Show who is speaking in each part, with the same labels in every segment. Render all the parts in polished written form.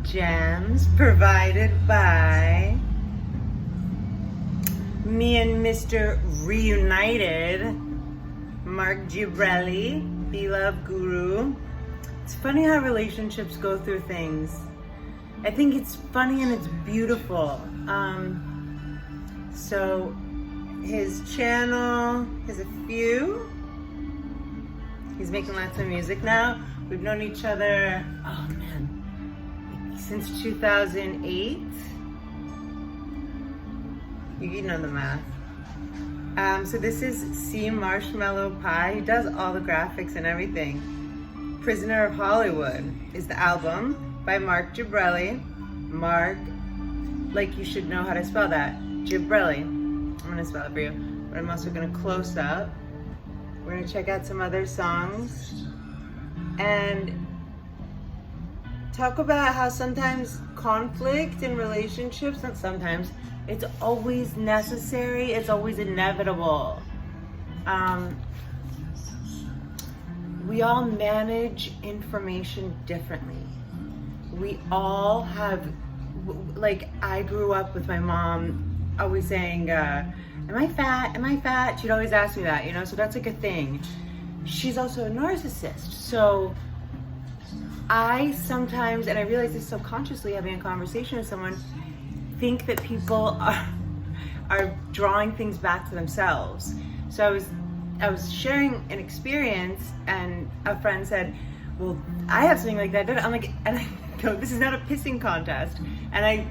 Speaker 1: jams provided by me and Mr. Reunited, Mark Giubarelli, Be-Love Guru. It's funny how relationships go through things. I think it's funny and it's beautiful. So his channel has a few. He's making lots of music now. We've known each other, oh man, since 2008. You know the math. So this is C Marshmallow Pie. He does all the graphics and everything. Prisoner of Hollywood is the album by Mark Giubarelli. Mark, like you should know how to spell that. Giubarelli. I'm gonna spell it for you, but I'm also gonna close up. We're gonna check out some other songs and talk about how sometimes conflict in relationships, not sometimes, it's always necessary, it's always inevitable. We all manage information differently. We all have, like, I grew up with my mom always saying, am I fat? Am I fat? She'd always ask me that, you know, so that's like a thing. She's also a narcissist. So I sometimes, and I realize this subconsciously having a conversation with someone, think that people are drawing things back to themselves. So I was sharing an experience and a friend said, well, I have something like that. I'm like, and I go, this is not a pissing contest. And I,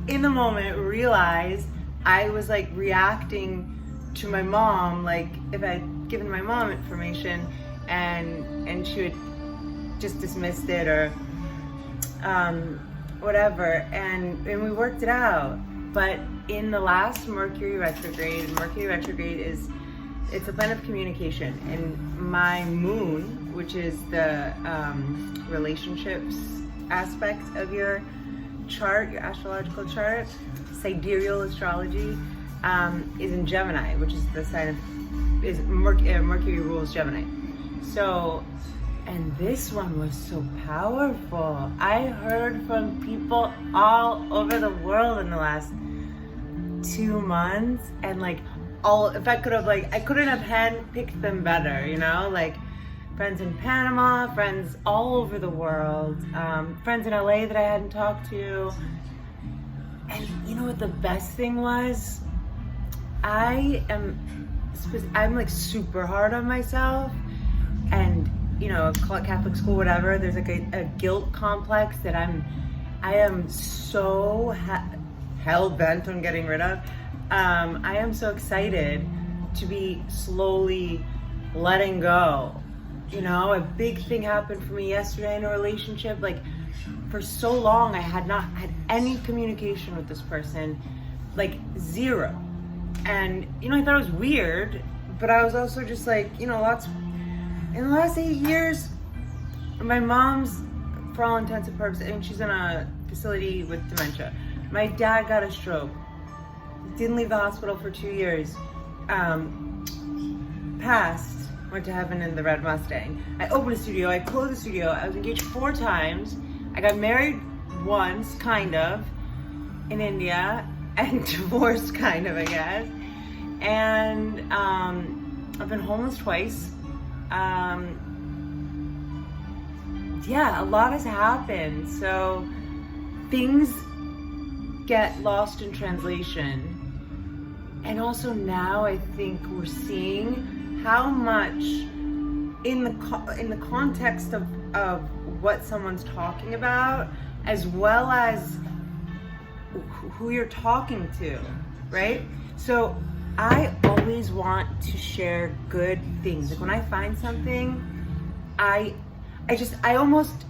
Speaker 1: in the moment, realized I was like reacting to my mom, like if I'd given my mom information and she would just dismissed it or whatever, and we worked it out. But in the last Mercury retrograde is, it's a planet of communication, and my moon, which is the relationships aspect of your chart, your astrological chart, sidereal astrology, is in Gemini, which is the sign of, Mercury rules Gemini. So, and this one was so powerful. I heard from people all over the world in the last 2 months, and like if I could have, like, I couldn't have handpicked them better, you know, like friends in Panama, friends all over the world, friends in LA that I hadn't talked to. And you know what the best thing was? I'm like super hard on myself, and you know, Catholic school, whatever, there's like a guilt complex that I am so hell bent on getting rid of. I am so excited to be slowly letting go. You know, a big thing happened for me yesterday in a relationship. Like, for so long I had not had any communication with this person, like zero. And you know, I thought it was weird, but I was also just like, you know, in the last 8 years, my mom's, for all intents and purposes, and she's in a facility with dementia. My dad got a stroke, didn't leave the hospital for 2 years, passed, went to heaven in the red Mustang. I opened a studio, I closed the studio, I was engaged 4 times, I got married once, kind of, in India, and divorced, kind of, I guess. And I've been homeless twice. Yeah, a lot has happened. So things get lost in translation. And also now I think we're seeing how much in the context of what someone's talking about, as well as who you're talking to, right? So I always want to share good things. Like when I find something, I almost,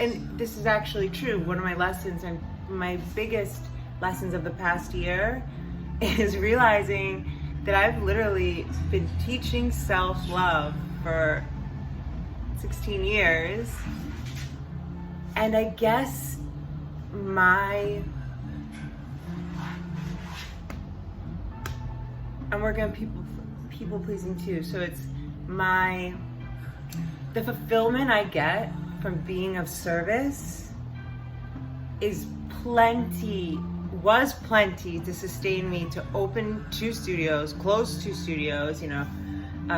Speaker 1: and this is actually true, one of my lessons and my biggest lessons of the past year is realizing that I've literally been teaching self-love for 16 years. And I guess I'm working on people pleasing too. So it's the fulfillment I get from being of service is plenty, was plenty to sustain me to open 2 studios, close 2 studios, you know,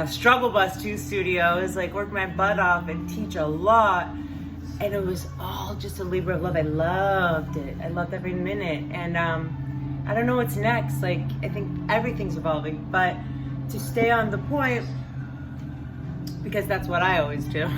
Speaker 1: struggle bus 2 studios, like work my butt off and teach a lot. And it was all just a labor of love. I loved it. I loved every minute. And I don't know what's next. Like, I think everything's evolving, but to stay on the point, because that's what I always do.